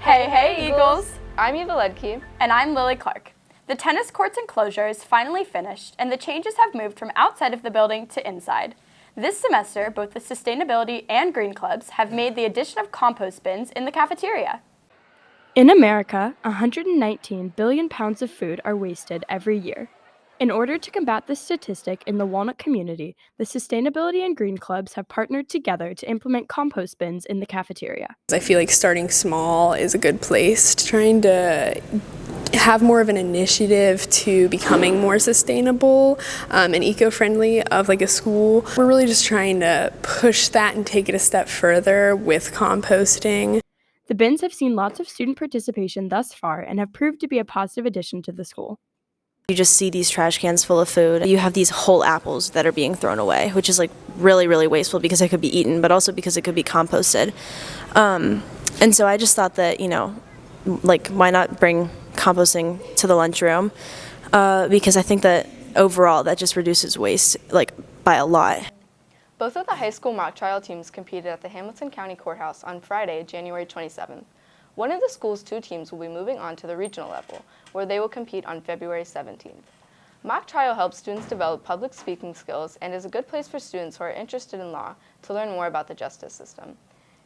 Hey, Eagles! I'm Eva Ledke. And I'm Lily Clark. The tennis court's enclosure is finally finished, and the changes have moved from outside of the building to inside. This semester, both the Sustainability and Green Clubs have made the addition of compost bins in the cafeteria. In America, 119 billion pounds of food are wasted every year. In order to combat this statistic in the Walnut community, the Sustainability and Green Clubs have partnered together to implement compost bins in the cafeteria. I feel like starting small is a good place, trying to have more of an initiative to becoming more sustainable and eco-friendly of like a school. We're really just trying to push that and take it a step further with composting. The bins have seen lots of student participation thus far and have proved to be a positive addition to the school. You just see these trash cans full of food. You have these whole apples that are being thrown away, which is like really, really wasteful because it could be eaten, but also because it could be composted. And so I just thought that, like, why not bring composting to the lunchroom? Because I think that overall that just reduces waste like by a lot. Both of the high school mock trial teams competed at the Hamilton County Courthouse on Friday, January 27th. One of the school's two teams will be moving on to the regional level, where they will compete on February 17th. Mock trial helps students develop public speaking skills and is a good place for students who are interested in law to learn more about the justice system.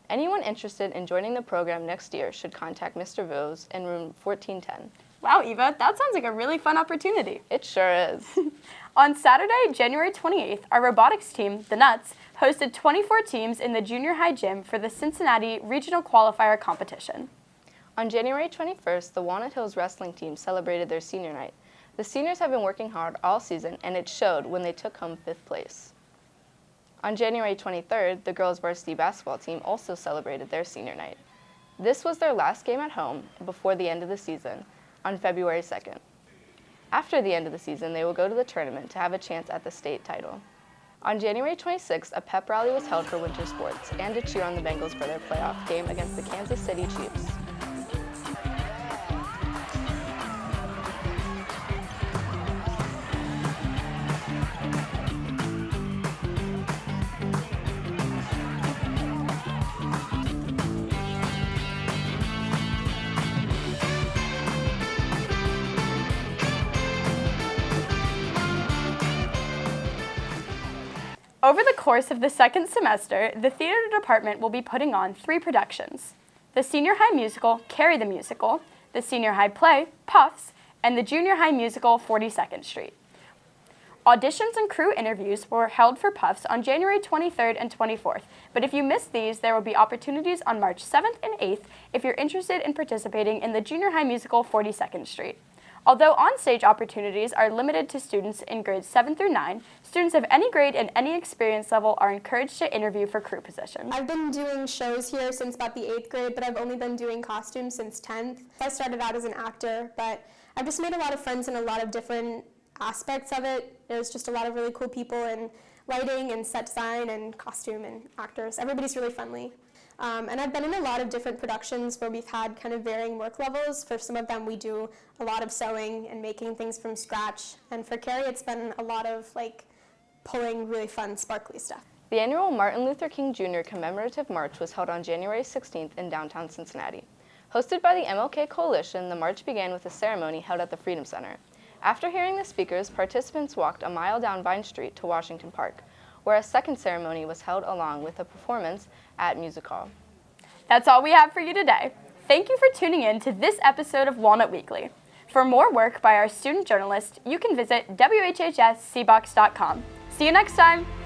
Anyone interested in joining the program next year should contact Mr. Vose in room 1410. Wow, Eva, that sounds like a really fun opportunity. It sure is. On Saturday, January 28th, our robotics team, the Nuts, hosted 24 teams in the junior high gym for the Cincinnati Regional Qualifier competition. On January 21st, the Walnut Hills wrestling team celebrated their senior night. The seniors have been working hard all season, and it showed when they took home 5th place. On January 23rd, the girls varsity basketball team also celebrated their senior night. This was their last game at home before the end of the season, on February 2nd. After the end of the season, they will go to the tournament to have a chance at the state title. On January 26th, a pep rally was held for winter sports and to cheer on the Bengals for their playoff game against the Kansas City Chiefs. Over the course of the second semester, the theater department will be putting on 3 productions: the senior high musical, Carrie the Musical, the senior high play, Puffs, and the junior high musical, 42nd Street. Auditions and crew interviews were held for Puffs on January 23rd and 24th, but if you missed these, there will be opportunities on March 7th and 8th if you're interested in participating in the junior high musical, 42nd Street. Although on-stage opportunities are limited to students in grades 7 through 9, students of any grade and any experience level are encouraged to interview for crew positions. I've been doing shows here since about the 8th grade, but I've only been doing costumes since 10th. I started out as an actor, but I've just made a lot of friends in a lot of different aspects of it. There's just a lot of really cool people in lighting and set design and costume and actors. Everybody's really friendly. And I've been in a lot of different productions where we've had kind of varying work levels. For some of them, we do a lot of sewing and making things from scratch. And for Carrie, it's been a lot of pulling really fun, sparkly stuff. The annual Martin Luther King Jr. Commemorative March was held on January 16th in downtown Cincinnati. Hosted by the MLK Coalition, the march began with a ceremony held at the Freedom Center. After hearing the speakers, participants walked a mile down Vine Street to Washington Park, where a second ceremony was held along with a performance at Music Hall. That's all we have for you today. Thank you for tuning in to this episode of Walnut Weekly. For more work by our student journalists, you can visit whscbox.com. See you next time!